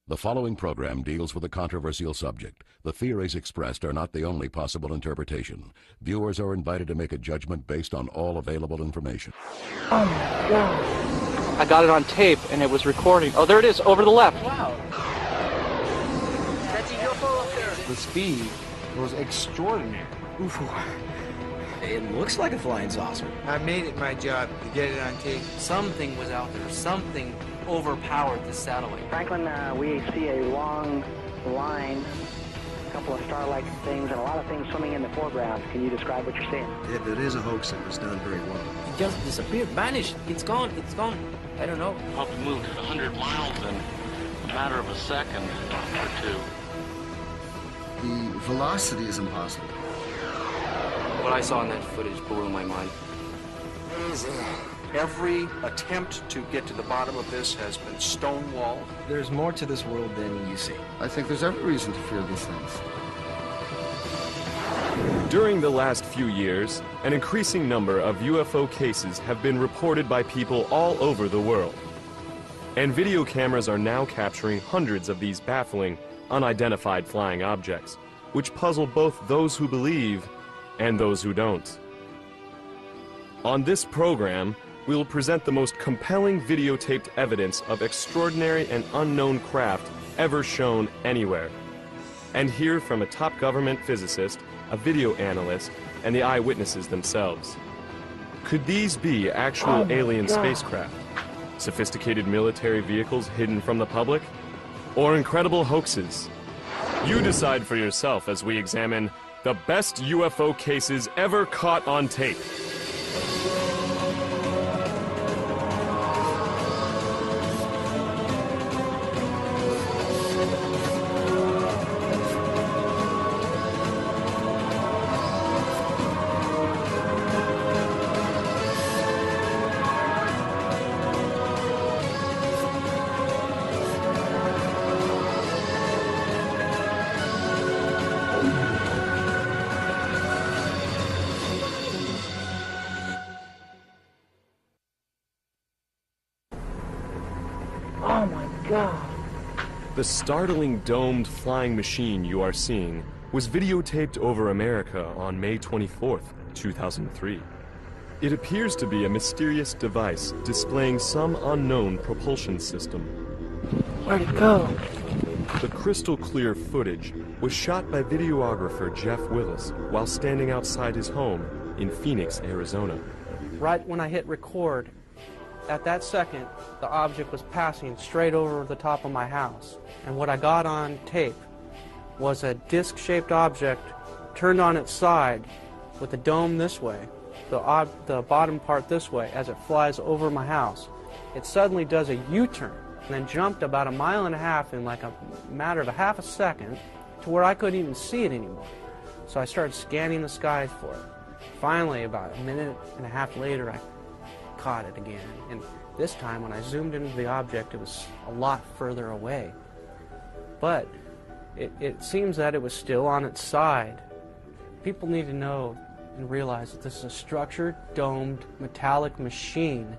The following program deals with a controversial subject. The theories expressed are not the only possible interpretation. Viewers are invited to make a judgment based on all available information. Oh my God. I got it on tape and it was recording. Oh, there it is, over the left. Wow. That's a UFO up there. The speed was extraordinary. Oof. It looks like a flying saucer. I made it my job to get it on tape. Something was out there. Something overpowered the satellite. Franklin, we see a long line, a couple of star-like things, and a lot of things swimming in the foreground. Can you describe what you're seeing? If it is a hoax, it was done very well. It just disappeared, vanished. It's gone, it's gone. I don't know. Probably moved at 100 miles in a matter of a second or two. The velocity is impossible. What I saw in that footage blew my mind. Every attempt to get to the bottom of this has been stonewalled. There's more to this world than you see. I think there's every reason to fear these things. During the last few years, an increasing number of UFO cases have been reported by people all over the world. And video cameras are now capturing hundreds of these baffling, unidentified flying objects, which puzzle both those who believe and those who don't. On this program, we will present the most compelling videotaped evidence of extraordinary and unknown craft ever shown anywhere, and hear from a top government physicist, a video analyst, and the eyewitnesses themselves. Could these be actual alien spacecraft, sophisticated military vehicles hidden from the public, or incredible hoaxes? You decide for yourself as we examine the best UFO cases ever caught on tape. Oh my God. The startling domed flying machine you are seeing was videotaped over America on May 24th, 2003. It appears to be a mysterious device displaying some unknown propulsion system. Where'd it go? The crystal clear footage was shot by videographer Jeff Willis while standing outside his home in Phoenix, Arizona. Right when I hit record, at that second, the object was passing straight over the top of my house. And what I got on tape was a disc-shaped object turned on its side with the dome this way, the bottom part this way, as it flies over my house. It suddenly does a U-turn and then jumped about 1.5 miles in like a matter of a half a second to where I couldn't even see it anymore. So I started scanning the skies for it. Finally, about 1.5 minutes later, I caught it again, and this time when I zoomed into the object, it was a lot further away. But it seems that it was still on its side. People need to know and realize that this is a structured, domed, metallic machine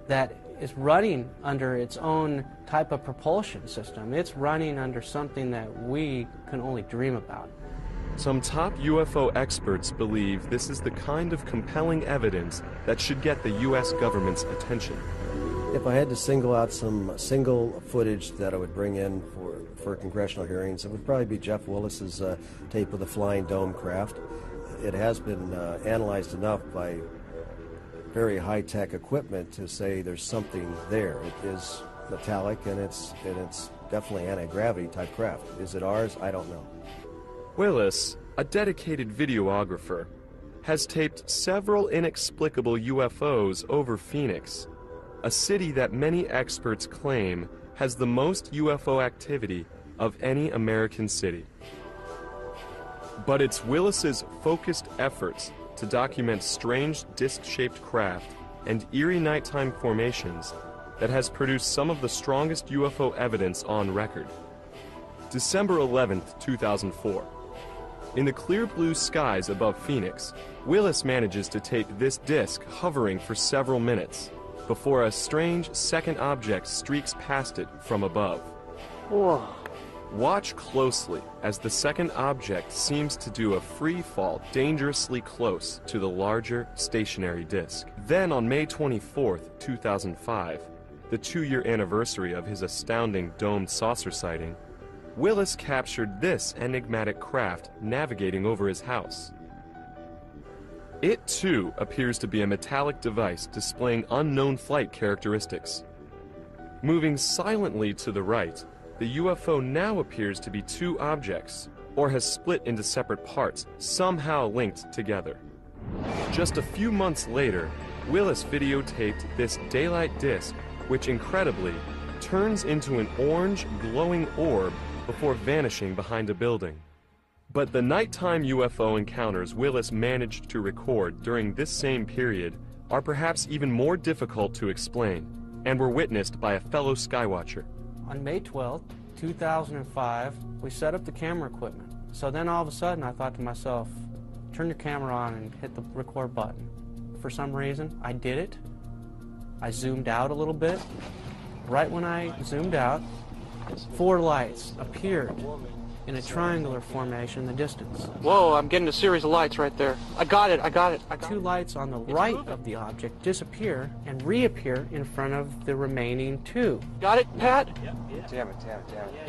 that is running under its own type of propulsion system. It's running under something that we can only dream about. Some top UFO experts believe this is the kind of compelling evidence that should get the U.S. government's attention. If I had to single out some single footage that I would bring in for congressional hearings, it would probably be Jeff Willis's tape of the flying dome craft. It has been analyzed enough by very high-tech equipment to say there's something there. It is metallic, and it's definitely anti-gravity type craft. Is it ours? I don't know. Willis, a dedicated videographer, has taped several inexplicable UFOs over Phoenix, a city that many experts claim has the most UFO activity of any American city. But it's Willis's focused efforts to document strange disc-shaped craft and eerie nighttime formations that has produced some of the strongest UFO evidence on record. December 11th, 2004. In the clear blue skies above Phoenix, Willis manages to tape this disc hovering for several minutes before a strange second object streaks past it from above. Whoa. Watch closely as the second object seems to do a free fall dangerously close to the larger stationary disk. Then on May 24th, 2005, the 2-year anniversary of his astounding domed saucer sighting, Willis captured this enigmatic craft navigating over his house. It too appears to be a metallic device displaying unknown flight characteristics. Moving silently to the right, the UFO now appears to be 2 objects, or has split into separate parts, somehow linked together. Just a few months later, Willis videotaped this daylight disk, which incredibly turns into an orange glowing orb before vanishing behind a building. But the nighttime UFO encounters Willis managed to record during this same period are perhaps even more difficult to explain, and were witnessed by a fellow Skywatcher. On May 12th, 2005, we set up the camera equipment. So then all of a sudden I thought to myself, turn your camera on and hit the record button. For some reason, I did it. I zoomed out a little bit. Right when I zoomed out, 4 lights appeared in a triangular formation in the distance. Whoa, I'm getting a series of lights right there. I got it. 2 lights on the right of the object disappear and reappear in front of the remaining 2. Got it, Pat? Yeah. Damn it.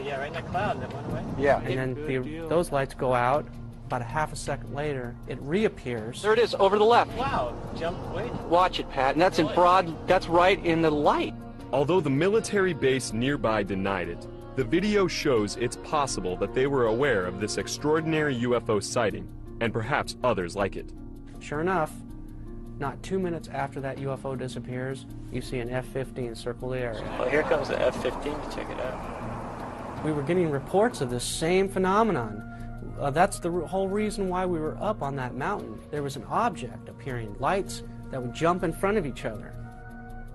Yeah, right in that cloud that went away. Yeah. And then those lights go out. About a half a second later, it reappears. There it is, over the left. Wow, jump, wait. Watch it, Pat, and that's in broad, that's right in the light. Although the military base nearby denied it, the video shows it's possible that they were aware of this extraordinary UFO sighting, and perhaps others like it. Sure enough, not 2 minutes after that UFO disappears, you see an F-15 circle the area. Well, here comes the F-15 to check it out. We were getting reports of this same phenomenon. That's the whole reason why we were up on that mountain. There was an object appearing, lights that would jump in front of each other.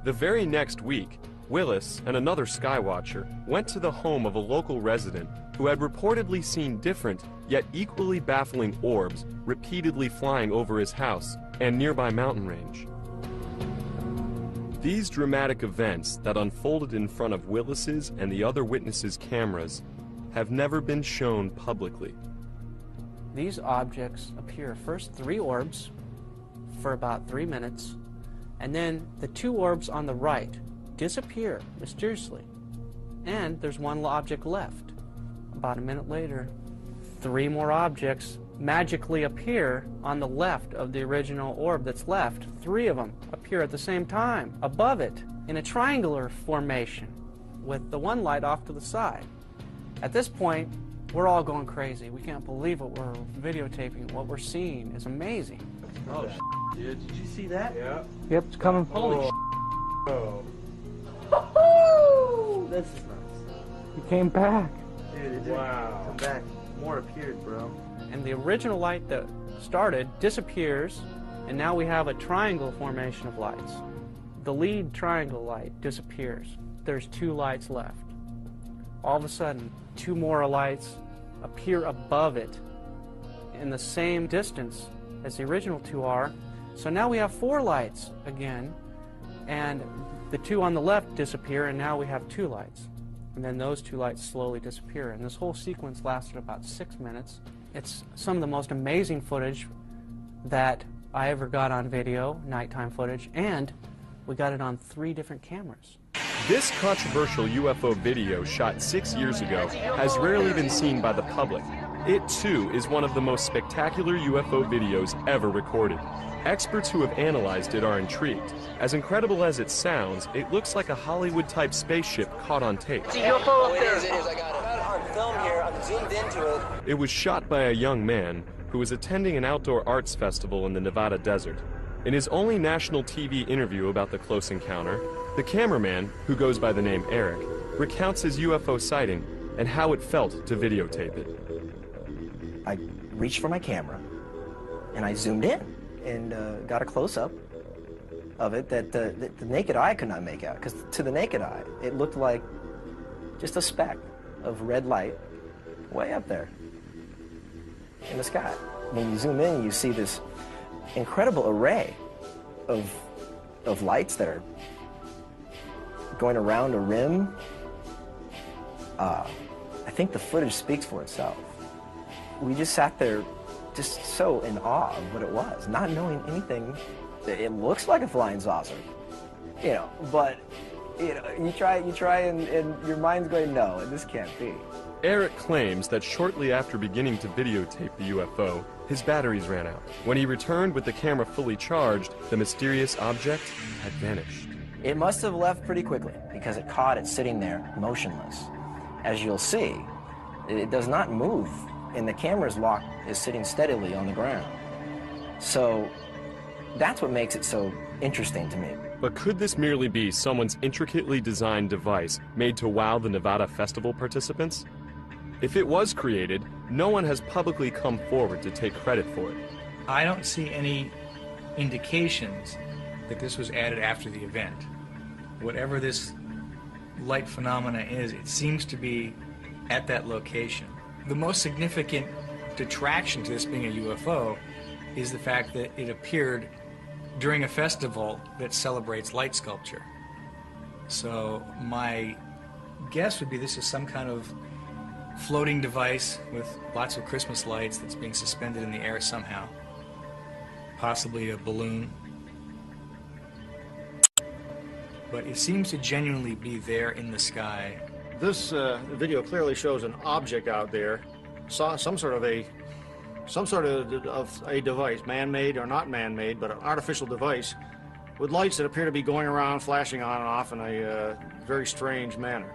The very next week, Willis and another Skywatcher went to the home of a local resident who had reportedly seen different, yet equally baffling orbs repeatedly flying over his house and nearby mountain range. These dramatic events that unfolded in front of Willis's and the other witnesses' cameras have never been shown publicly. These objects appear first 3 orbs for about 3 minutes, and then the 2 orbs on the right disappear mysteriously, and there's 1 object left. About a minute later, 3 more objects magically appear on the left of the original orb that's left. 3 of them appear at the same time above it in a triangular formation with the 1 light off to the side. At this point, we're all going crazy. We can't believe what we're videotaping. What we're seeing is amazing. Oh, dude, did you see that? Yeah. Yep, it's coming. Holy This is nice. He came back. Dude, Wow. Come back. More appeared, bro. And the original light that started disappears, and now we have a triangle formation of lights. The lead triangle light disappears. There's 2 lights left. All of a sudden, 2 more lights appear above it in the same distance as the original 2 are. So now we have 4 lights again, and the 2 on the left disappear, and now we have 2 lights. And then those 2 lights slowly disappear. And this whole sequence lasted about 6 minutes. It's some of the most amazing footage that I ever got on video, nighttime footage, and we got it on 3 different cameras. This controversial UFO video shot 6 years ago has rarely been seen by the public. It too is one of the most spectacular UFO videos ever recorded. Experts who have analyzed it are intrigued. As incredible as it sounds, it looks like a Hollywood-type spaceship caught on tape. It's a UFO up there. It is. I got it on film here. I'm zoomed into it. It was shot by a young man who was attending an outdoor arts festival in the Nevada desert. In his only national TV interview about the close encounter, the cameraman, who goes by the name Eric, recounts his UFO sighting and how it felt to videotape it. I reached for my camera, and I zoomed in and got a close-up of it that the naked eye could not make out. Because to the naked eye, it looked like just a speck of red light way up there in the sky. When you zoom in, you see this incredible array of lights that are going around a rim. I think the footage speaks for itself. We just sat there just so in awe of what it was, not knowing anything. It looks like a flying saucer, you know, but you know, you try and your mind's going, no, this can't be. Eric claims that shortly after beginning to videotape the UFO, his batteries ran out. When he returned with the camera fully charged, the mysterious object had vanished. It must have left pretty quickly because it caught it sitting there motionless. As you'll see, it does not move, and the camera's lock is sitting steadily on the ground. So that's what makes it so interesting to me. But could this merely be someone's intricately designed device made to wow the Nevada Festival participants? If it was created, no one has publicly come forward to take credit for it. I don't see any indications that this was added after the event. Whatever this light phenomena is, it seems to be at that location. The most significant detraction to this being a UFO is the fact that it appeared during a festival that celebrates light sculpture. So my guess would be this is some kind of floating device with lots of Christmas lights that's being suspended in the air somehow. Possibly a balloon. But it seems to genuinely be there in the sky. This video clearly shows an object out there, some sort of a device, man-made or not man-made, but an artificial device with lights that appear to be going around, flashing on and off in a very strange manner.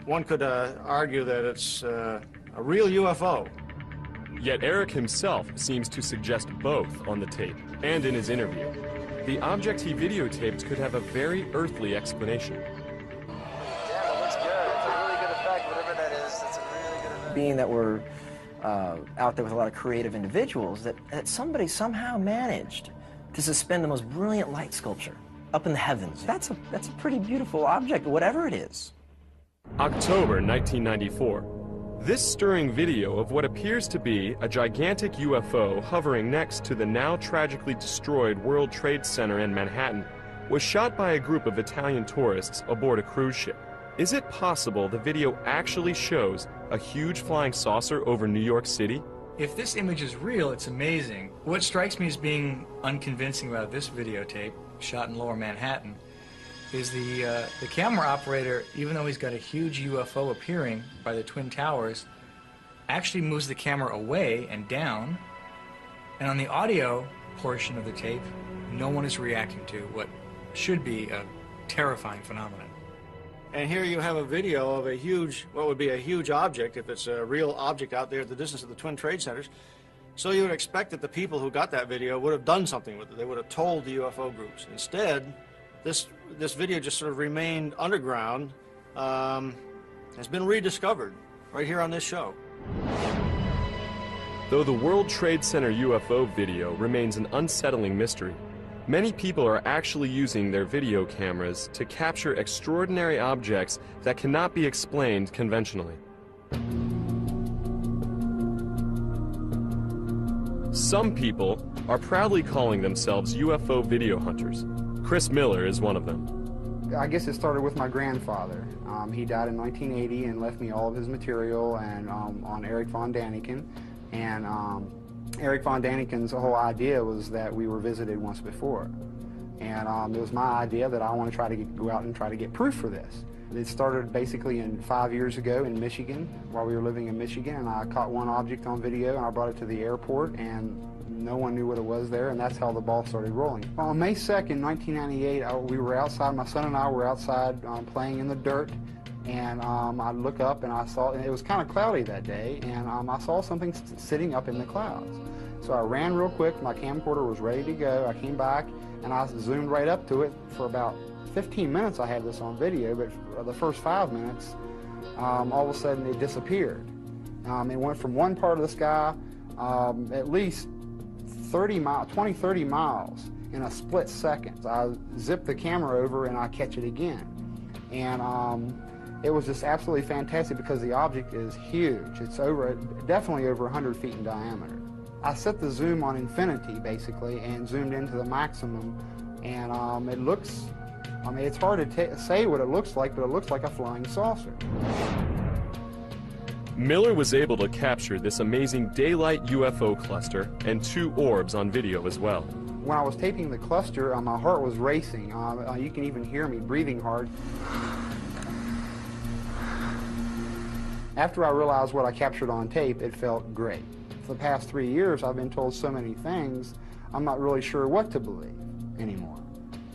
One could argue that it's a real UFO. Yet Eric himself seems to suggest both on the tape and in his interview. The object he videotaped could have a very earthly explanation. Yeah, it looks good. It's a really good effect, whatever that is. It's a really good effect. Being that we're out there with a lot of creative individuals, that somebody somehow managed to suspend the most brilliant light sculpture up in the heavens. That's a pretty beautiful object, whatever it is. October 1994. This stirring video of what appears to be a gigantic UFO hovering next to the now tragically destroyed World Trade Center in Manhattan was shot by a group of Italian tourists aboard a cruise ship. Is it possible the video actually shows a huge flying saucer over New York City? If this image is real, it's amazing. What strikes me as being unconvincing about this videotape, shot in Lower Manhattan, is the camera operator, even though he's got a huge UFO appearing by the Twin Towers, actually moves the camera away and down. And on the audio portion of the tape, no one is reacting to what should be a terrifying phenomenon. And here you have a video of a huge, what would be a huge object, if it's a real object out there at the distance of the Twin Trade Centers. So you would expect that the people who got that video would have done something with it. They would have told the UFO groups. Instead, this video just sort of remained underground, has been rediscovered right here on this show. Though the World Trade Center UFO video remains an unsettling mystery, many people are actually using their video cameras to capture extraordinary objects that cannot be explained conventionally. Some people are proudly calling themselves UFO video hunters. Chris Miller is one of them. I guess it started with my grandfather. He died in 1980 and left me all of his material and on Eric von Daniken. And Eric von Daniken's whole idea was that we were visited once before. And it was my idea that I want to try to go out and try to get proof for this. It started basically 5 years ago in Michigan, while we were living in Michigan, and I caught one object on video and I brought it to the airport, and no one knew what it was there, and that's how the ball started rolling. On May 2nd, 1998, we were outside, my son and I were outside playing in the dirt, and I look up and I saw, and it was kind of cloudy that day, and I saw something sitting up in the clouds. So I ran real quick, my camcorder was ready to go, I came back, and I zoomed right up to it. For about 15 minutes I had this on video, but for the first 5 minutes, all of a sudden it disappeared. It went from one part of the sky at least 20, 30 miles in a split second. I zip the camera over and I catch it again. And it was just absolutely fantastic because the object is huge. It's definitely over 100 feet in diameter. I set the zoom on infinity basically and zoomed into the maximum, and it looks I mean, it's hard to say what it looks like, but it looks like a flying saucer. Miller was able to capture this amazing daylight UFO cluster and 2 orbs on video as well. When I was taping the cluster, my heart was racing. You can even hear me breathing hard. After I realized what I captured on tape, it felt great. For the past 3 years, I've been told so many things, I'm not really sure what to believe anymore.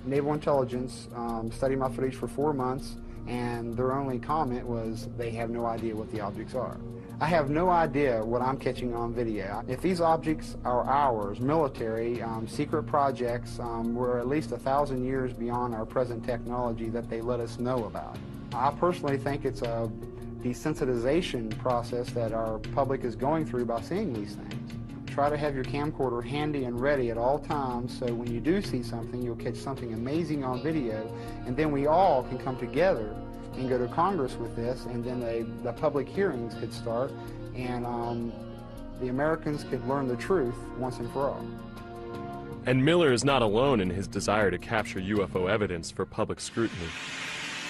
Naval Intelligence studied my footage for 4 months, and their only comment was they have no idea what the objects are. I have no idea what I'm catching on video. If these objects are ours, military, secret projects, we're at least 1,000 years beyond our present technology that they let us know about. I personally think it's a desensitization process that our public is going through by seeing these things. Try to have your camcorder handy and ready at all times, so when you do see something, you'll catch something amazing on video, and then we all can come together and go to Congress with this, and then the public hearings could start, and the Americans could learn the truth once and for all. And Miller is not alone in his desire to capture UFO evidence for public scrutiny.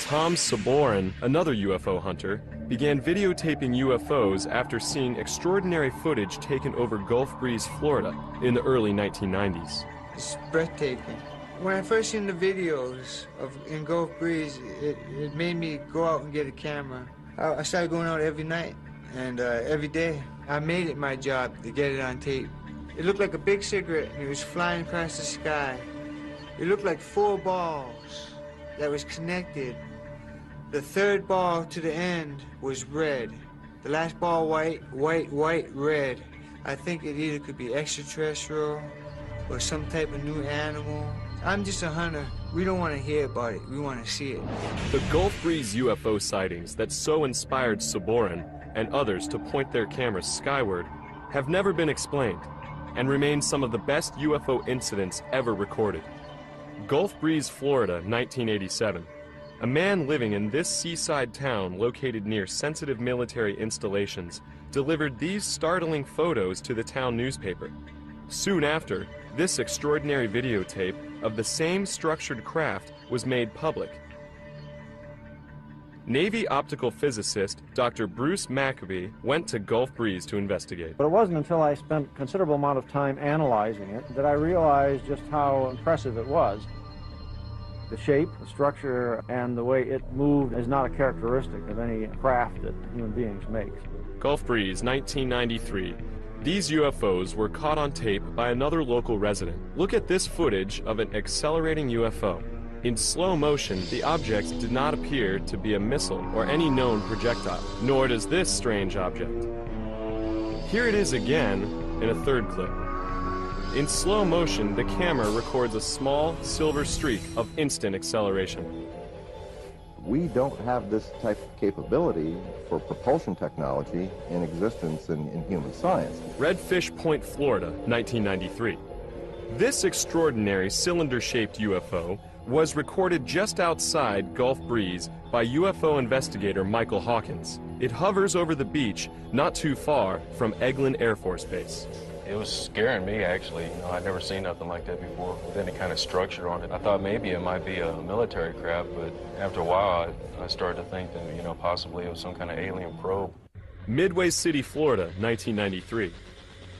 Tom Saborin, another UFO hunter, began videotaping UFOs after seeing extraordinary footage taken over Gulf Breeze, Florida in the early 1990s. It's breathtaking. When I first seen the videos in Gulf Breeze, it made me go out and get a camera. I started going out every night and every day. I made it my job to get it on tape. It looked like a big cigarette and it was flying across the sky. It looked like 4 balls that was connected. The third ball to the end was red. The last ball white, white, white, red. I think it either could be extraterrestrial or some type of new animal. I'm just a hunter. We don't want to hear about it. We want to see it. The Gulf Breeze UFO sightings that so inspired Saborin and others to point their cameras skyward have never been explained and remain some of the best UFO incidents ever recorded. Gulf Breeze, Florida, 1987. A man living in this seaside town located near sensitive military installations delivered these startling photos to the town newspaper. Soon after, this extraordinary videotape of the same structured craft was made public. Navy optical physicist Dr. Bruce Maccabee went to Gulf Breeze to investigate. But it wasn't until I spent a considerable amount of time analyzing it that I realized just how impressive it was. The shape, the structure, and the way it moved is not a characteristic of any craft that human beings make. Gulf Breeze, 1993. These UFOs were caught on tape by another local resident. Look at this footage of an accelerating UFO. In slow motion, the object did not appear to be a missile or any known projectile, nor does this strange object. Here it is again in a third clip. In slow motion, the camera records a small silver streak of instant acceleration. We don't have this type of capability for propulsion technology in existence in human science. Redfish Point, Florida, 1993. This extraordinary cylinder-shaped UFO was recorded just outside Gulf Breeze by UFO investigator Michael Hawkins. It hovers over the beach not too far from Eglin Air Force Base. It was scaring me, actually. You know, I'd never seen nothing like that before with any kind of structure on it. I thought maybe it might be a military craft, but after a while, I started to think that, you know, possibly it was some kind of alien probe. Midway City, Florida, 1993.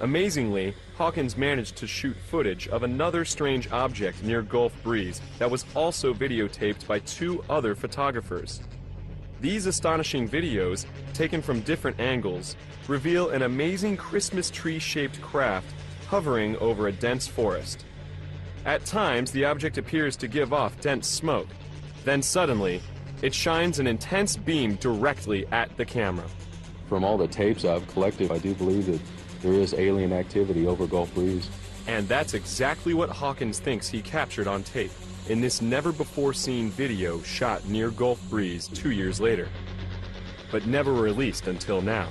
Amazingly, Hawkins managed to shoot footage of another strange object near Gulf Breeze that was also videotaped by 2 other photographers. These astonishing videos, taken from different angles, reveal an amazing Christmas tree-shaped craft hovering over a dense forest. At times, the object appears to give off dense smoke. Then suddenly, it shines an intense beam directly at the camera. From all the tapes I've collected, I do believe that there is alien activity over Gulf Breeze. And that's exactly what Hawkins thinks he captured on tape in this never-before-seen video shot near Gulf Breeze 2 years later, but never released until now.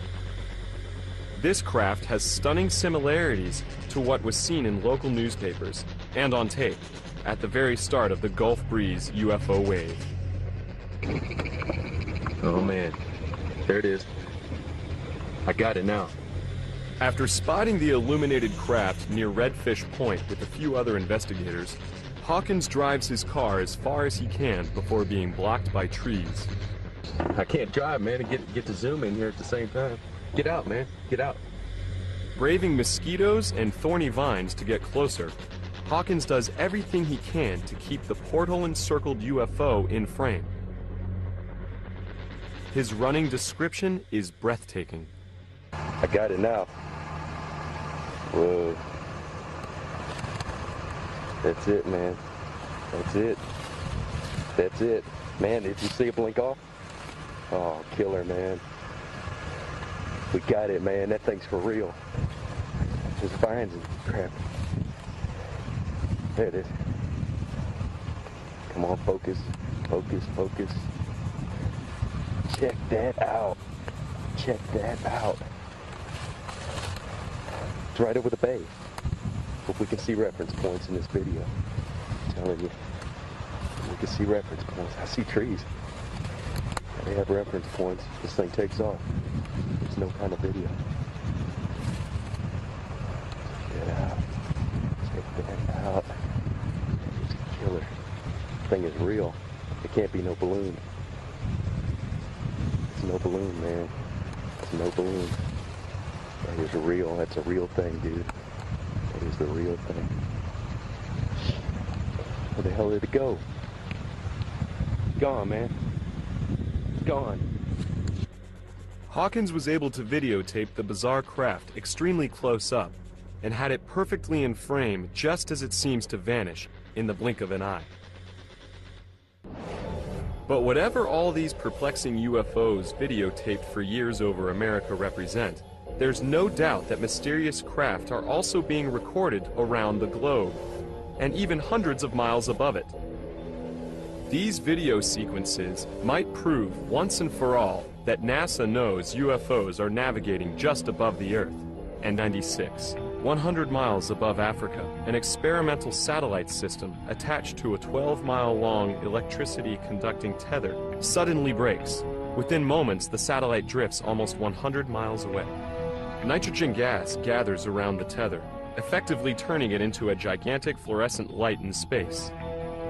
This craft has stunning similarities to what was seen in local newspapers and on tape at the very start of the Gulf Breeze UFO wave. Oh man, there it is. I got it now. After spotting the illuminated craft near Redfish Point with a few other investigators, Hawkins drives his car as far as he can before being blocked by trees. I can't drive, man, and get to zoom in here at the same time. Get out, man. Get out. Braving mosquitoes and thorny vines to get closer, Hawkins does everything he can to keep the portal-encircled UFO in frame. His running description is breathtaking. I got it now. Whoa. That's it, man. That's it. That's it. Man, did you see it blink off? Oh, killer, man. We got it, man. That thing's for real. Just vines and crap. There it is. Come on, focus. Focus, focus. Check that out. Check that out. It's right over the bay. Hope we can see reference points in this video. I'm telling you. We can see reference points. I see trees. They have reference points. This thing takes off. There's no kind of video. Check that out. Check that out. It's a killer. This thing is real. It can't be no balloon. It's no balloon, man. It's no balloon. That is real. That's a real thing, dude. That is the real thing. Where the hell did it go? It's gone, man. It's gone. Hawkins was able to videotape the bizarre craft extremely close up and had it perfectly in frame just as it seems to vanish in the blink of an eye. But whatever all these perplexing UFOs videotaped for years over America represent, there's no doubt that mysterious craft are also being recorded around the globe, and even hundreds of miles above it. These video sequences might prove once and for all that NASA knows UFOs are navigating just above the Earth. And 96, 100 miles above Africa, an experimental satellite system attached to a 12-mile-long electricity-conducting tether suddenly breaks. Within moments, the satellite drifts almost 100 miles away. Nitrogen gas gathers around the tether, effectively turning it into a gigantic fluorescent light in space.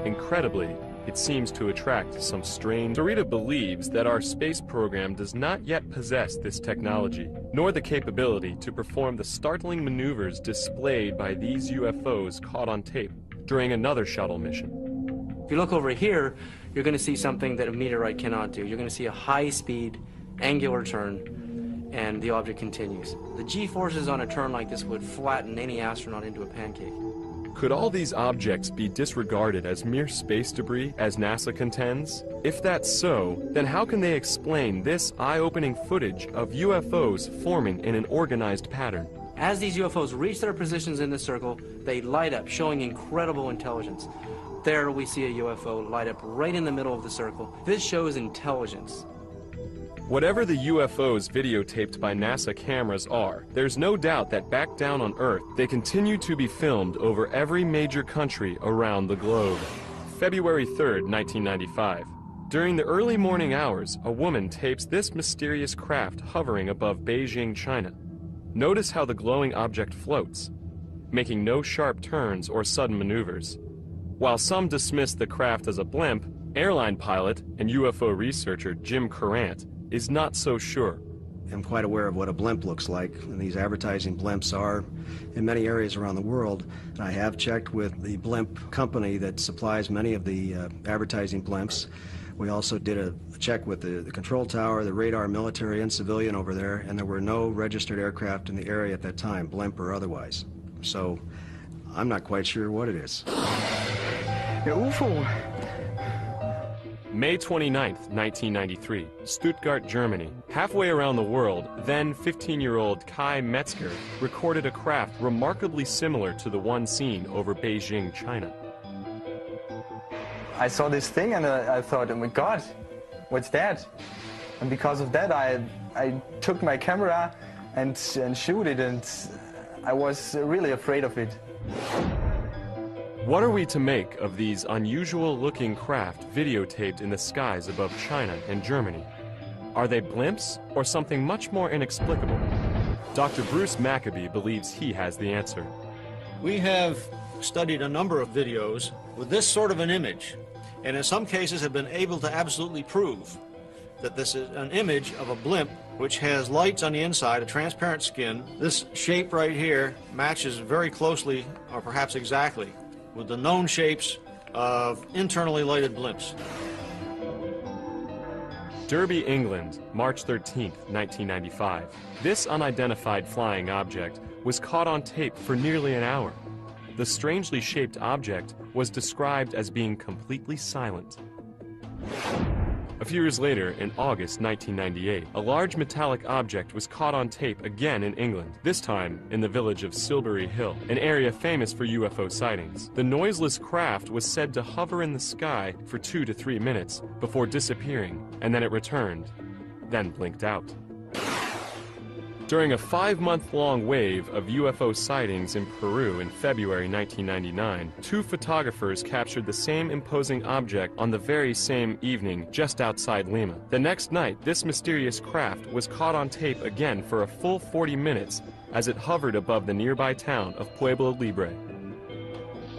Incredibly, it seems to attract some strange... Sarita believes that our space program does not yet possess this technology, nor the capability to perform the startling maneuvers displayed by these UFOs caught on tape during another shuttle mission. If you look over here, you're going to see something that a meteorite cannot do. You're going to see a high-speed, angular turn, and the object continues. The G-forces on a turn like this would flatten any astronaut into a pancake. Could all these objects be disregarded as mere space debris, as NASA contends? If that's so, then how can they explain this eye-opening footage of UFOs forming in an organized pattern? As these UFOs reach their positions in the circle, they light up, showing incredible intelligence. There we see a UFO light up right in the middle of the circle. This shows intelligence. Whatever the UFOs videotaped by NASA cameras are, there's no doubt that back down on Earth, they continue to be filmed over every major country around the globe. February 3rd, 1995. During the early morning hours, a woman tapes this mysterious craft hovering above Beijing, China. Notice how the glowing object floats, making no sharp turns or sudden maneuvers. While some dismiss the craft as a blimp, airline pilot and UFO researcher Jim Courant is not so sure. I'm quite aware of what a blimp looks like, and these advertising blimps are in many areas around the world. And I have checked with the blimp company that supplies many of the advertising blimps. We also did a check with the control tower, the radar, military and civilian over there, and there were no registered aircraft in the area at that time, blimp or otherwise. So I'm not quite sure what it is. UFO. May 29th, 1993, Stuttgart, Germany. Halfway around the world, then 15-year-old Kai Metzger recorded a craft remarkably similar to the one seen over Beijing, China. I saw this thing and I thought, oh my God, what's that? And because of that, I took my camera and shoot it, and I was really afraid of it. What are we to make of these unusual-looking craft videotaped in the skies above China and Germany? Are they blimps or something much more inexplicable? Dr. Bruce Maccabee believes he has the answer. We have studied a number of videos with this sort of an image, and in some cases have been able to absolutely prove that this is an image of a blimp which has lights on the inside, a transparent skin. This shape right here matches very closely, or perhaps exactly, with the known shapes of internally lighted blimps. Derby, England, March 13th, 1995. This unidentified flying object was caught on tape for nearly an hour. The strangely shaped object was described as being completely silent. A few years later, in August 1998, a large metallic object was caught on tape again in England, this time in the village of Silbury Hill, an area famous for UFO sightings. The noiseless craft was said to hover in the sky for 2 to 3 minutes before disappearing, and then it returned, then blinked out. During a 5-month-long wave of UFO sightings in Peru in February 1999, 2 photographers captured the same imposing object on the very same evening just outside Lima. The next night, this mysterious craft was caught on tape again for a full 40 minutes as it hovered above the nearby town of Pueblo Libre.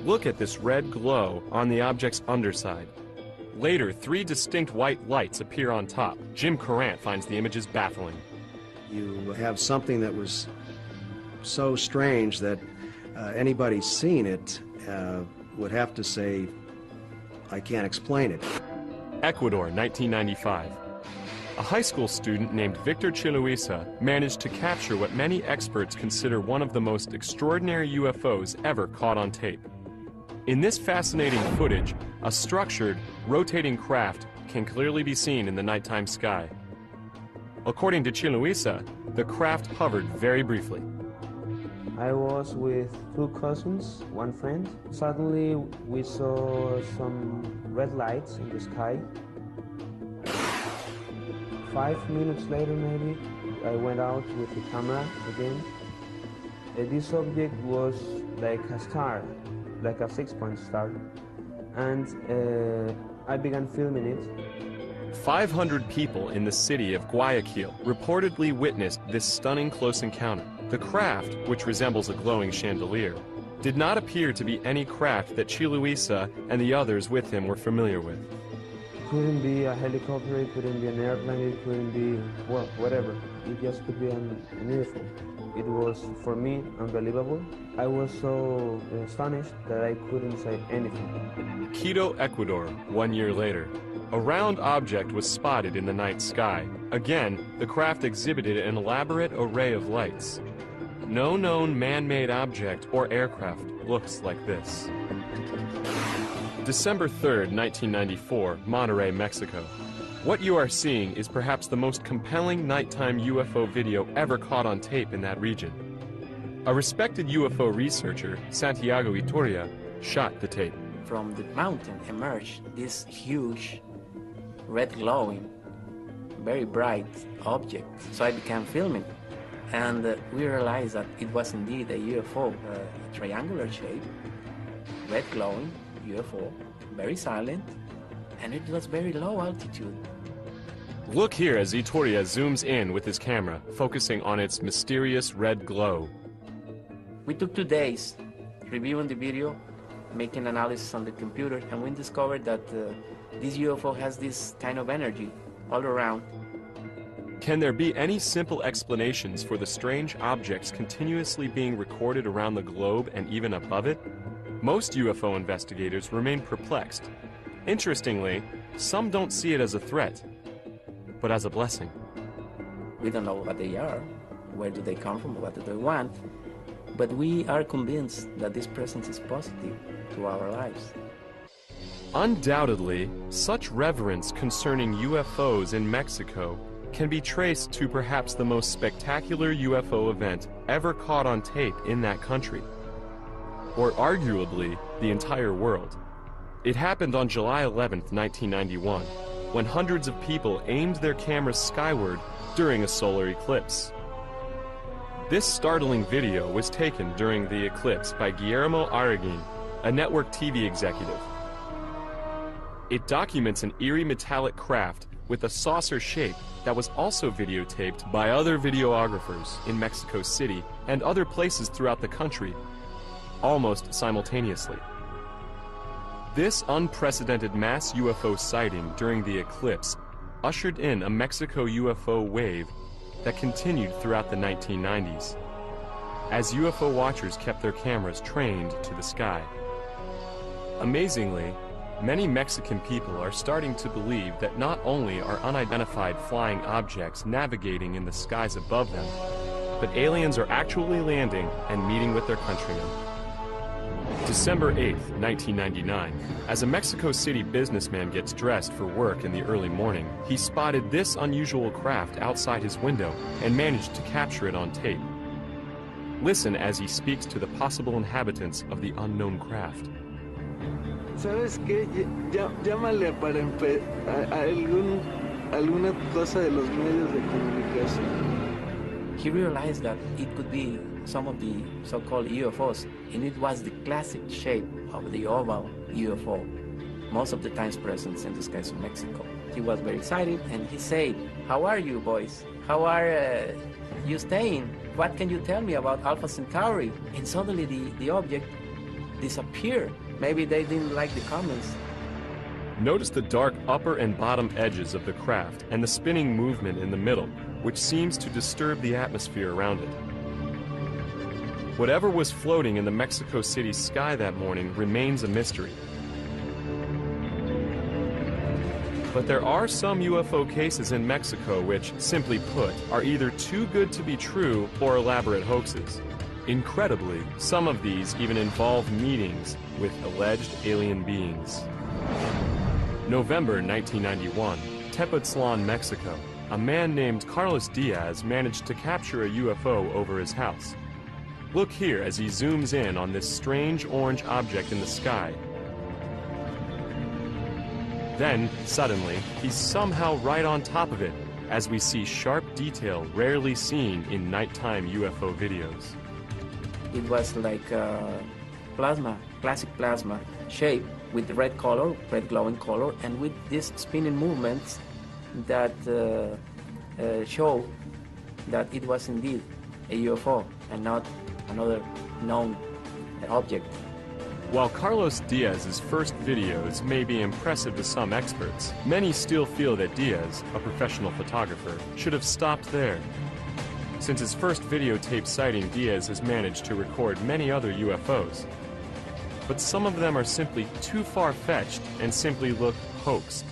Look at this red glow on the object's underside. Later, 3 distinct white lights appear on top. Jim Courant finds the images baffling. You have something that was so strange that anybody seen it would have to say, I can't explain it. Ecuador, 1995. A high school student named Victor Chiluisa managed to capture what many experts consider one of the most extraordinary UFOs ever caught on tape. In this fascinating footage, a structured, rotating craft can clearly be seen in the nighttime sky. According to Chiluisa, the craft hovered very briefly. I was with 2 cousins, 1 friend. Suddenly we saw some red lights in the sky. 5 minutes later maybe, I went out with the camera again. This object was like a star, like a 6-point star. And I began filming it. 500 people in the city of Guayaquil reportedly witnessed this stunning close encounter. The craft, which resembles a glowing chandelier, did not appear to be any craft that Chiluisa and the others with him were familiar with. It couldn't be a helicopter, it couldn't be an airplane, it couldn't be, well, whatever. It just could be an UFO. It was, for me, unbelievable. I was so astonished that I couldn't say anything. Quito, Ecuador, 1 year later. A round object was spotted in the night sky. Again, the craft exhibited an elaborate array of lights. No known man-made object or aircraft looks like this. December 3rd, 1994, Monterrey, Mexico. What you are seeing is perhaps the most compelling nighttime UFO video ever caught on tape in that region. A respected UFO researcher, Santiago Itoria, shot the tape. From the mountain emerged this huge, red glowing, very bright object. So I began filming, and we realized that it was indeed a UFO, a triangular shape, red glowing UFO, very silent, and it was very low altitude. Look here as Itoria zooms in with his camera, focusing on its mysterious red glow. We took 2 days reviewing the video, making analysis on the computer, and we discovered that this UFO has this kind of energy all around. Can there be any simple explanations for the strange objects continuously being recorded around the globe and even above it? Most UFO investigators remain perplexed. Interestingly, some don't see it as a threat, but as a blessing. We don't know what they are, where do they come from, what do they want, but we are convinced that this presence is positive to our lives. Undoubtedly, such reverence concerning UFOs in Mexico can be traced to perhaps the most spectacular UFO event ever caught on tape in that country, or arguably the entire world. It happened on July 11th, 1991, when hundreds of people aimed their cameras skyward during a solar eclipse. This startling video was taken during the eclipse by Guillermo Arriguin, a network TV executive. It documents an eerie metallic craft with a saucer shape that was also videotaped by other videographers in Mexico City and other places throughout the country, almost simultaneously. This unprecedented mass UFO sighting during the eclipse ushered in a Mexico UFO wave that continued throughout the 1990s, as UFO watchers kept their cameras trained to the sky. Amazingly, many Mexican people are starting to believe that not only are unidentified flying objects navigating in the skies above them, but aliens are actually landing and meeting with their countrymen. December 8th, 1999, as a Mexico City businessman gets dressed for work in the early morning, he spotted this unusual craft outside his window and managed to capture it on tape. Listen as he speaks to the possible inhabitants of the unknown craft. ¿Sabes qué? Llámale para alguna cosa de los medios de comunicación. He realized that it could be some of the so-called UFOs, and it was the classic shape of the oval UFO, most of the times present in the skies of Mexico. He was very excited, and he said, "How are you, boys? How are you staying? What can you tell me about Alpha Centauri?" And suddenly the object disappeared. Maybe they didn't like the comments. Notice the dark upper and bottom edges of the craft and the spinning movement in the middle, which seems to disturb the atmosphere around it. Whatever was floating in the Mexico City sky that morning remains a mystery. But there are some UFO cases in Mexico which, simply put, are either too good to be true or elaborate hoaxes. Incredibly, some of these even involve meetings with alleged alien beings. November 1991, Tepoztlan, Mexico. A man named Carlos Diaz managed to capture a UFO over his house. Look here as he zooms in on this strange orange object in the sky. Then, suddenly, he's somehow right on top of it, as we see sharp detail rarely seen in nighttime UFO videos. It was like plasma, classic plasma shape with red color, red glowing color, and with these spinning movements that show that it was indeed a UFO and not another known object. While Carlos Diaz's first videos may be impressive to some experts, many still feel that Diaz, a professional photographer, should have stopped there. Since his first videotape sighting, Diaz has managed to record many other UFOs. But some of them are simply too far-fetched and simply look hoaxed.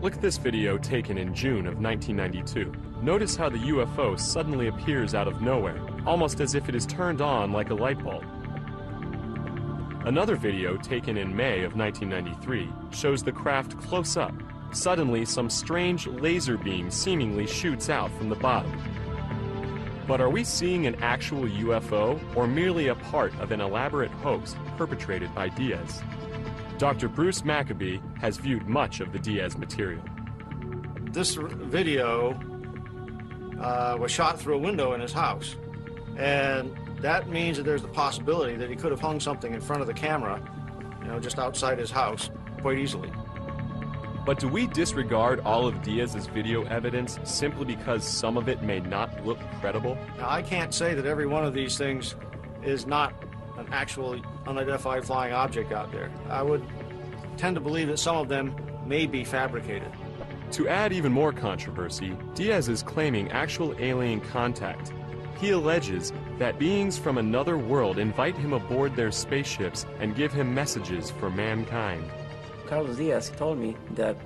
Look at this video taken in June of 1992. Notice how the UFO suddenly appears out of nowhere, almost as if it is turned on like a light bulb. Another video taken in May of 1993 shows the craft close up. Suddenly, some strange laser beam seemingly shoots out from the bottom. But are we seeing an actual UFO or merely a part of an elaborate hoax perpetrated by Diaz? Dr. Bruce Maccabee has viewed much of the Diaz material. This video was shot through a window in his house, and that means that there's the possibility that he could have hung something in front of the camera, just outside his house, quite easily. But do we disregard all of Diaz's video evidence simply because some of it may not look credible? Now, I can't say that every one of these things is not an actual unidentified flying object out there. I would tend to believe that some of them may be fabricated. To add even more controversy, Diaz is claiming actual alien contact. He alleges that beings from another world invite him aboard their spaceships and give him messages for mankind. Carlos Diaz told me that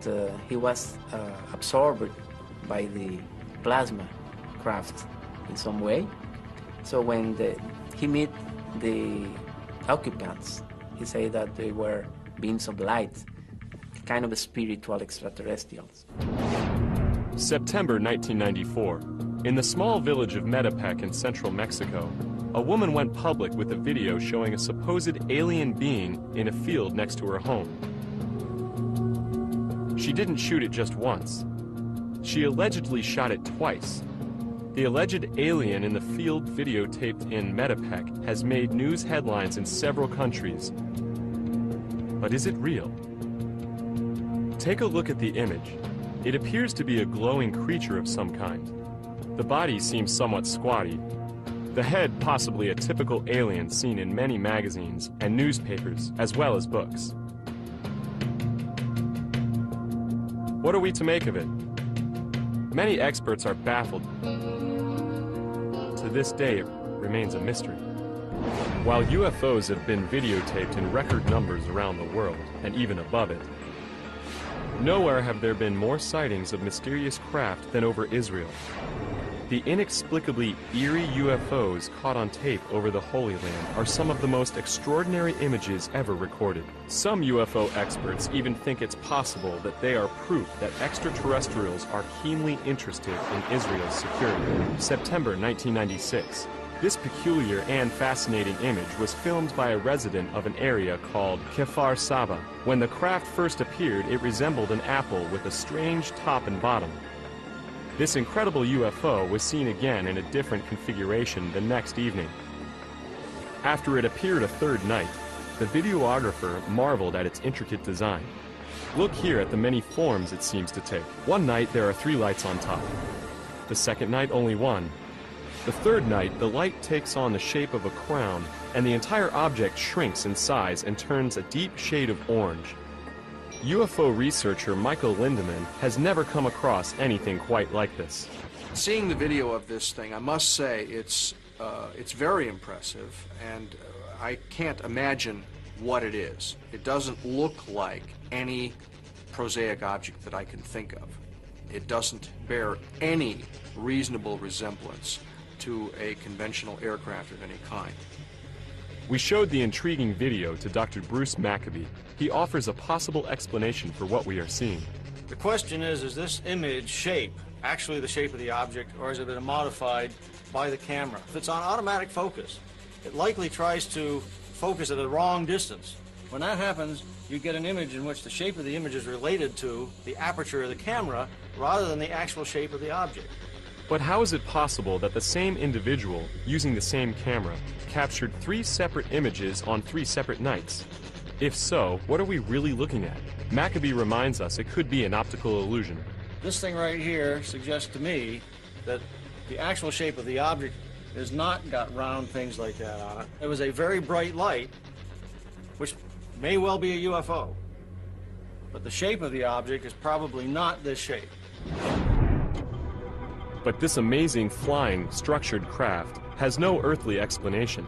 he was absorbed by the plasma craft in some way. So when he met the occupants, he said that they were beings of light, kind of spiritual extraterrestrials. September 1994. In the small village of Metepec in central Mexico, a woman went public with a video showing a supposed alien being in a field next to her home. She didn't shoot it just once. She allegedly shot it twice. The alleged alien in the field videotaped in Metepec has made news headlines in several countries. But is it real? Take a look at the image. It appears to be a glowing creature of some kind. The body seems somewhat squatty. The head possibly a typical alien seen in many magazines and newspapers, as well as books. What are we to make of it? Many experts are baffled. To this day, it remains a mystery. While UFOs have been videotaped in record numbers around the world, and even above it, nowhere have there been more sightings of mysterious craft than over Israel. The inexplicably eerie UFOs caught on tape over the Holy Land are some of the most extraordinary images ever recorded. Some UFO experts even think it's possible that they are proof that extraterrestrials are keenly interested in Israel's security. September 1996. This peculiar and fascinating image was filmed by a resident of an area called Kfar Saba. When the craft first appeared, it resembled an apple with a strange top and bottom. This incredible UFO was seen again in a different configuration the next evening. After it appeared a third night, the videographer marveled at its intricate design. Look here at the many forms it seems to take. One night there are 3 lights on top. The second night only 1. The third night the light takes on the shape of a crown and the entire object shrinks in size and turns a deep shade of orange. UFO researcher Michael Lindemann has never come across anything quite like this. Seeing the video of this thing, I must say it's very impressive, and I can't imagine what it is. It doesn't look like any prosaic object that I can think of. It doesn't bear any reasonable resemblance to a conventional aircraft of any kind. We showed the intriguing video to Dr. Bruce Maccabee. He offers a possible explanation for what we are seeing. The question is this image shape actually the shape of the object, or has it been modified by the camera? If it's on automatic focus, it likely tries to focus at the wrong distance. When that happens, you get an image in which the shape of the image is related to the aperture of the camera rather than the actual shape of the object. But how is it possible that the same individual, using the same camera, captured 3 separate images on 3 separate nights? If so, what are we really looking at? Maccabee reminds us it could be an optical illusion. This thing right here suggests to me that the actual shape of the object has not got round things like that on it. It was a very bright light, which may well be a UFO. But the shape of the object is probably not this shape. But this amazing flying, structured craft has no earthly explanation.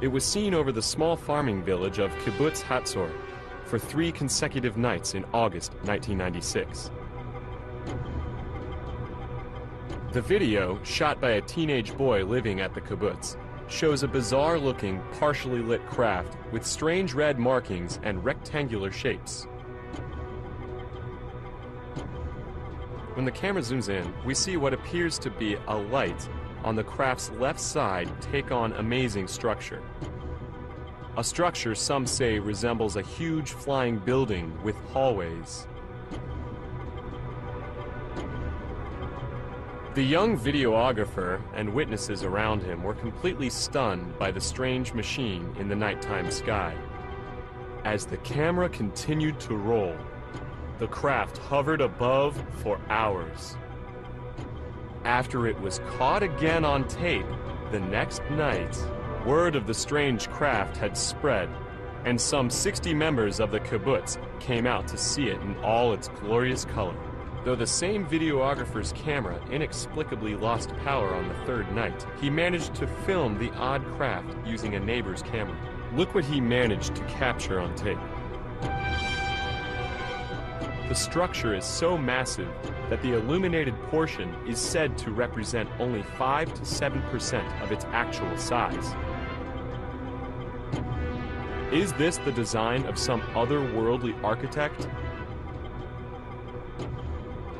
It was seen over the small farming village of Kibbutz Hatzor for 3 consecutive nights in August 1996. The video, shot by a teenage boy living at the kibbutz, shows a bizarre-looking, partially lit craft with strange red markings and rectangular shapes. When the camera zooms in, we see what appears to be a light on the craft's left side take on amazing structure. A structure some say resembles a huge flying building with hallways. The young videographer and witnesses around him were completely stunned by the strange machine in the nighttime sky. As the camera continued to roll, the craft hovered above for hours. After it was caught again on tape the next night, word of the strange craft had spread, and some 60 members of the kibbutz came out to see it in all its glorious color. Though the same videographer's camera inexplicably lost power on the 3rd night, he managed to film the odd craft using a neighbor's camera. Look what he managed to capture on tape. The structure is so massive that the illuminated portion is said to represent only 5 to 7% of its actual size. Is this the design of some otherworldly architect?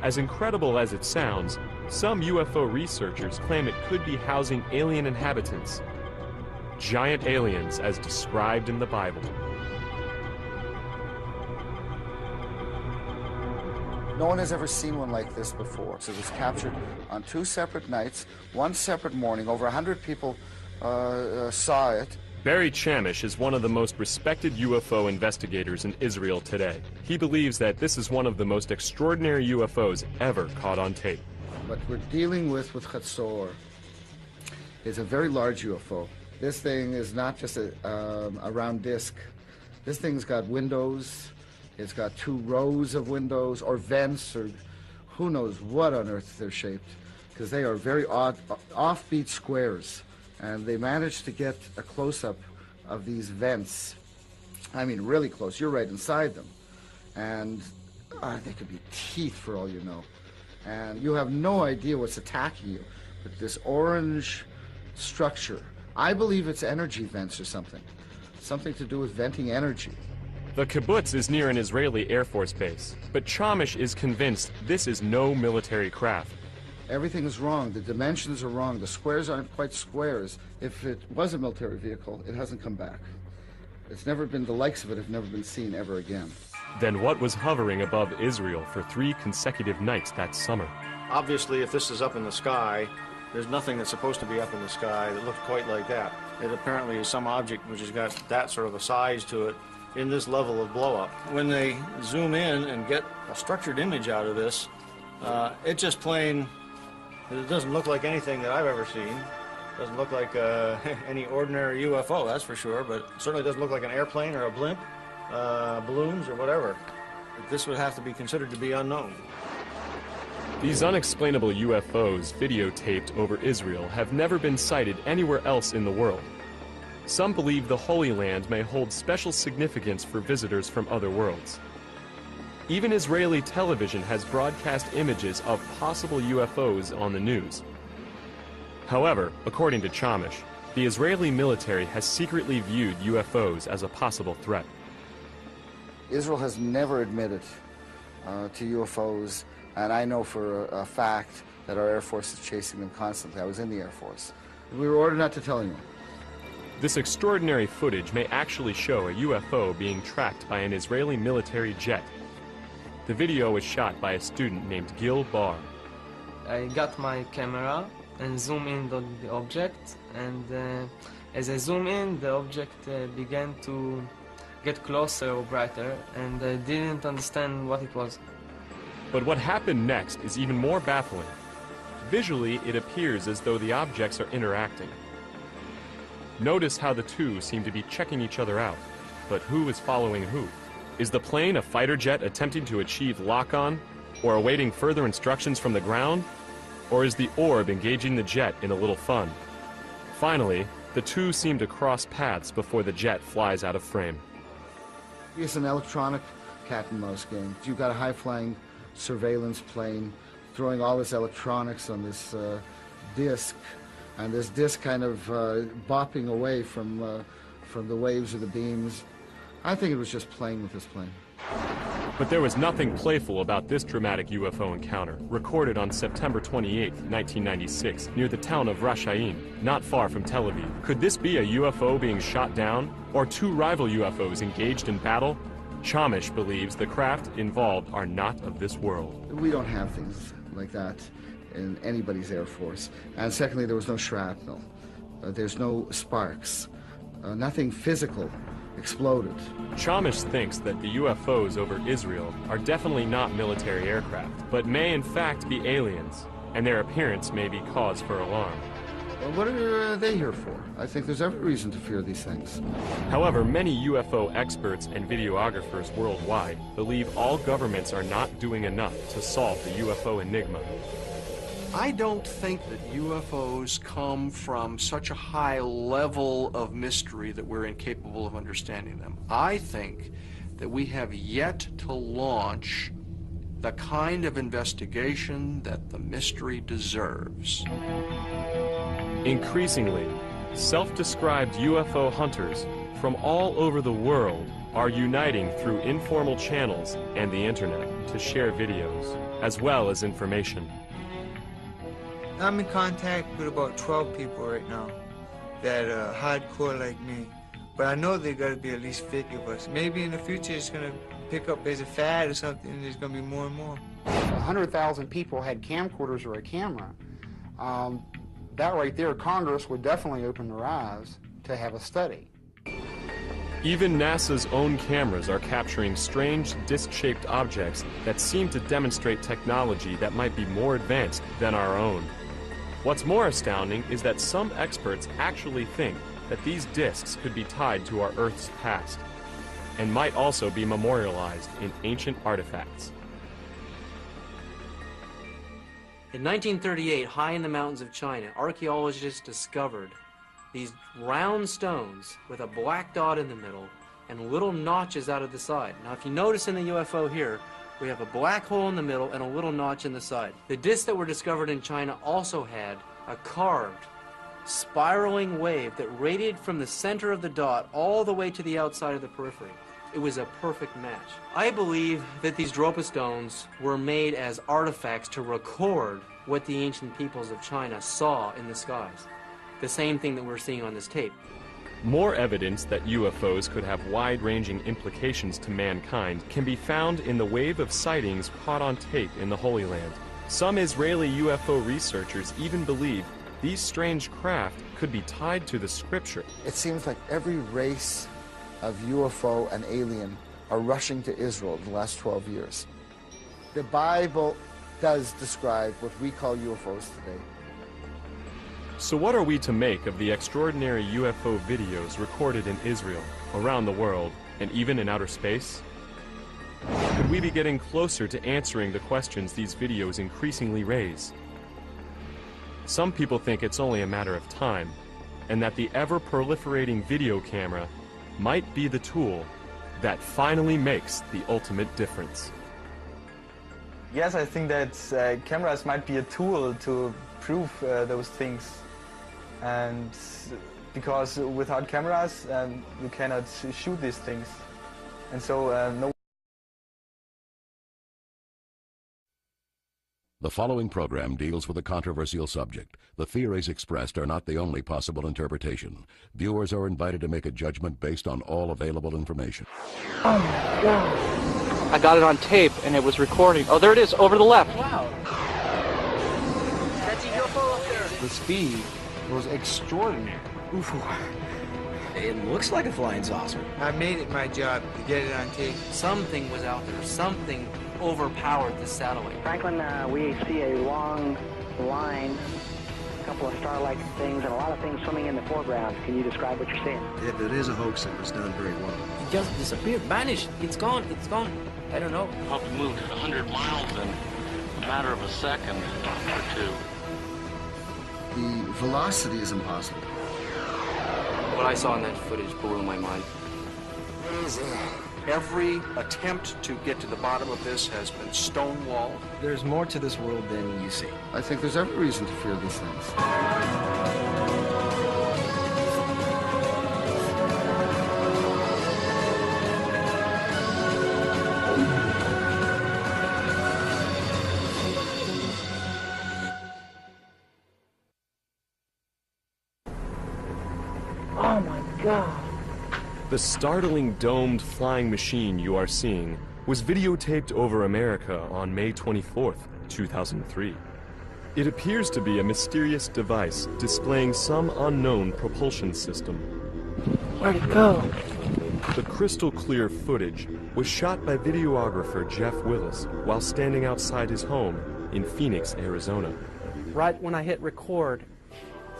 As incredible as it sounds, some UFO researchers claim it could be housing alien inhabitants. Giant aliens as described in the Bible. No one has ever seen one like this before. So it was captured on 2 separate nights, 1 separate morning. Over 100 people saw it. Barry Chamish is one of the most respected UFO investigators in Israel today. He believes that this is one of the most extraordinary UFOs ever caught on tape. What we're dealing with Hatzor is a very large UFO. This thing is not just a round disc. This thing's got windows, It's got 2 rows of windows or vents or who knows what on earth they're shaped, because they are very odd, offbeat squares. And they managed to get a close-up of these vents. I mean, really close. You're right inside them. And they could be teeth for all you know. And you have no idea what's attacking you. But this orange structure, I believe it's energy vents or something. Something to do with venting energy. The kibbutz is near an Israeli Air Force base, but Chamish is convinced this is no military craft. Everything is wrong. The dimensions are wrong. The squares aren't quite squares. If it was a military vehicle, it hasn't come back. It's never been, the likes of it have never been seen ever again. Then what was hovering above Israel for 3 consecutive nights that summer? Obviously, if this is up in the sky, there's nothing that's supposed to be up in the sky that looks quite like that. It apparently is some object which has got that sort of a size to it in this level of blow-up. When they zoom in and get a structured image out of this, it just plain, it doesn't look like anything that I've ever seen. It doesn't look like any ordinary UFO, that's for sure, but it certainly doesn't look like an airplane or a blimp, balloons or whatever. This would have to be considered to be unknown. These unexplainable UFOs videotaped over Israel have never been sighted anywhere else in the world. Some believe the Holy Land may hold special significance for visitors from other worlds. Even Israeli television has broadcast images of possible UFOs on the news. However, according to Chamish, the Israeli military has secretly viewed UFOs as a possible threat. Israel has never admitted to UFOs, and I know for a fact that our Air Force is chasing them constantly. I was in the Air Force. We were ordered not to tell anyone. This extraordinary footage may actually show a UFO being tracked by an Israeli military jet. The video was shot by a student named Gil Bar. I got my camera and zoom in on the object, and as I zoom in, the object began to get closer or brighter, and I didn't understand what it was. But what happened next is even more baffling. Visually, it appears as though the objects are interacting. Notice how the two seem to be checking each other out. But who is following who? Is the plane a fighter jet attempting to achieve lock-on, or awaiting further instructions from the ground? Or is the orb engaging the jet in a little fun? Finally, the two seem to cross paths before the jet flies out of frame. It's an electronic cat and mouse game. You've got a high-flying surveillance plane throwing all this electronics on this disc, and this disc kind of bopping away from the waves or the beams. I think it was just playing with this plane. But there was nothing playful about this dramatic UFO encounter, recorded on September 28, 1996, near the town of Rashaim, not far from Tel Aviv. Could this be a UFO being shot down, or 2 rival UFOs engaged in battle? Chamish believes the craft involved are not of this world. We don't have things like that in anybody's Air Force. And secondly, there was no shrapnel. There's no sparks. Nothing physical exploded. Chamish thinks that the UFOs over Israel are definitely not military aircraft, but may in fact be aliens, and their appearance may be cause for alarm. Well, what are they here for? I think there's every reason to fear these things. However, many UFO experts and videographers worldwide believe all governments are not doing enough to solve the UFO enigma. I don't think that UFOs come from such a high level of mystery that we're incapable of understanding them. I think that we have yet to launch the kind of investigation that the mystery deserves. Increasingly, self-described UFO hunters from all over the world are uniting through informal channels and the internet to share videos, as well as information. I'm in contact with about 12 people right now that are hardcore like me. But I know there got to be at least 50 of us. Maybe in the future it's going to pick up as a fad or something, and there's going to be more and more. If 100,000 people had camcorders or a camera, that right there, Congress would definitely open their eyes to have a study. Even NASA's own cameras are capturing strange disc-shaped objects that seem to demonstrate technology that might be more advanced than our own. What's more astounding is that some experts actually think that these discs could be tied to our Earth's past. and might also be memorialized in ancient artifacts. In 1938, high in the mountains of China, archaeologists discovered these round stones with a black dot in the middle and little notches out of the side. Now, if you notice in the UFO here, we have a black hole in the middle and a little notch in the side. The discs that were discovered in China also had a carved, spiraling wave that radiated from the center of the dot all the way to the outside of the periphery. It was a perfect match. I believe that these Dropa stones were made as artifacts to record what the ancient peoples of China saw in the skies. The same thing that we're seeing on this tape. More evidence that UFOs could have wide-ranging implications to mankind can be found in the wave of sightings caught on tape in the Holy Land. Some Israeli UFO researchers even believe these strange craft could be tied to the scripture. It seems like every race of UFO and alien are rushing to Israel in the last 12 years. The Bible does describe what we call UFOs today. So what are we to make of the extraordinary UFO videos recorded in Israel, around the world, and even in outer space? Could we be getting closer to answering the questions these videos increasingly raise? Some people think it's only a matter of time, and that the ever-proliferating video camera might be the tool that finally makes the ultimate difference. Yes, I think that cameras might be a tool to prove those things. And because without cameras, you cannot shoot these things. And so no. The following program deals with a controversial subject. The theories expressed are not the only possible interpretation. Viewers are invited to make a judgment based on all available information. Oh my God. I got it on tape and it was recording. Oh, there it is, over the left. Wow. That's a UFO up there. The speed was extraordinary. Oof. It looks like a flying saucer. I made it my job to get it on tape. Something was out there. Something overpowered the satellite. Franklin, we see a long line, a couple of star-like things, and a lot of things swimming in the foreground. Can you describe what you're seeing? If it is a hoax, it was done very well. It just disappeared, vanished. It's gone, it's gone. I don't know. Probably moved 100 miles in a matter of a second or two. The velocity is impossible. What I saw in that footage blew my mind. Every attempt to get to the bottom of this has been stonewalled. There's more to this world than you see. I think there's every reason to fear these things. Oh my God. The startling domed flying machine you are seeing was videotaped over America on May 24th, 2003. It appears to be a mysterious device displaying some unknown propulsion system. Where'd it go? The crystal clear footage was shot by videographer Jeff Willis while standing outside his home in Phoenix, Arizona. Right when I hit record,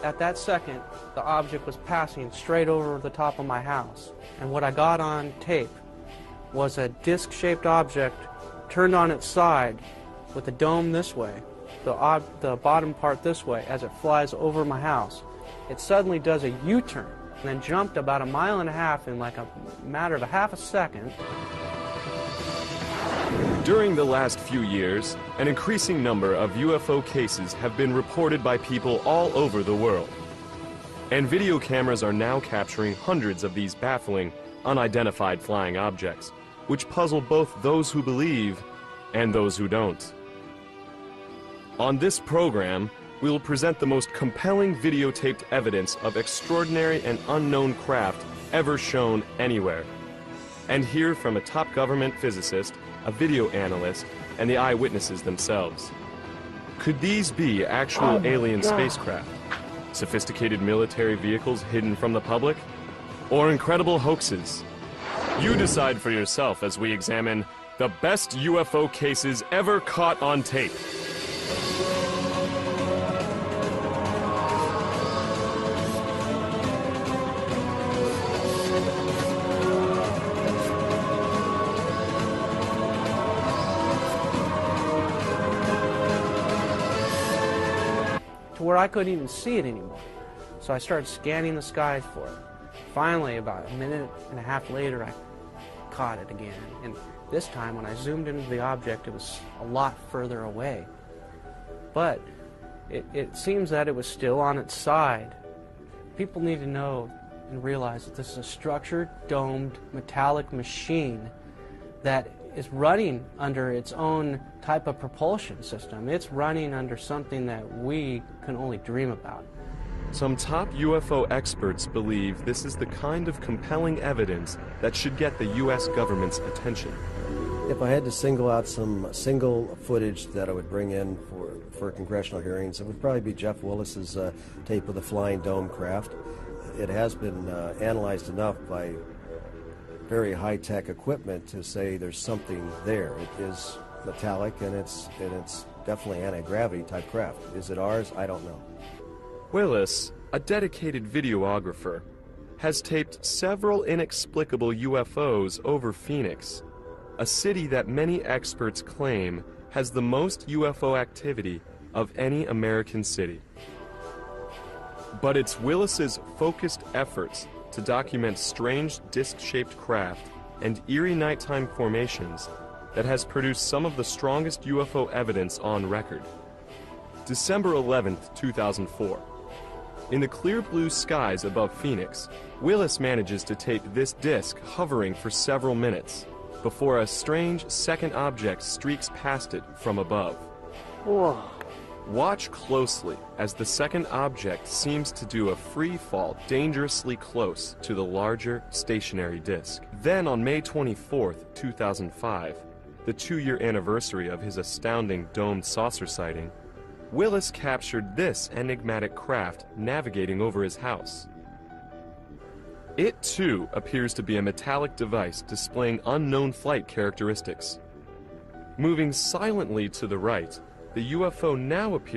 at that second, the object was passing straight over the top of my house. And what I got on tape was a disc-shaped object turned on its side with the dome this way, the bottom part this way, as it flies over my house. It suddenly does a U-turn and then jumped about 1.5 miles in like a matter of a half a second. During the last few years, an increasing number of UFO cases have been reported by people all over the world. And video cameras are now capturing hundreds of these baffling, unidentified flying objects, which puzzle both those who believe and those who don't. On this program, we will present the most compelling videotaped evidence of extraordinary and unknown craft ever shown anywhere, and hear from a top government physicist, a video analyst, and the eyewitnesses themselves. Could these be actual alien spacecraft? Sophisticated military vehicles hidden from the public? Or incredible hoaxes? You decide for yourself as we examine the best UFO cases ever caught on tape. to where I couldn't even see it anymore. So I started scanning the skies for it. Finally, about a minute and a half later, I caught it again. And this time, when I zoomed into the object, it was a lot further away. But it seems that it was still on its side. People need to know and realize that this is a structured, domed, metallic machine that is running under its own type of propulsion system. It's running under something that we can only dream about. Some top UFO experts believe this is the kind of compelling evidence that should get the U.S. government's attention. If I had to single out some single footage that I would bring in for congressional hearings, it would probably be Jeff Willis's tape of the Flying Dome craft. It has been analyzed enough by very high-tech equipment to say there's something there. It is metallic, and it's definitely anti-gravity type craft. Is it ours? I don't know. Willis, a dedicated videographer, has taped several inexplicable UFOs over Phoenix, a city that many experts claim has the most UFO activity of any American city. But it's Willis's focused efforts to document strange disc-shaped craft and eerie nighttime formations that has produced some of the strongest UFO evidence on record. December 11th, 2004. In the clear blue skies above Phoenix, Willis manages to tape this disc hovering for several minutes before a strange second object streaks past it from above. Whoa. Watch closely as the second object seems to do a free fall dangerously close to the larger stationary disc. Then on May 24th, 2005, the 2-year anniversary of his astounding domed saucer sighting, Willis captured this enigmatic craft navigating over his house. It too appears to be a metallic device displaying unknown flight characteristics. Moving silently to the right, the UFO now appears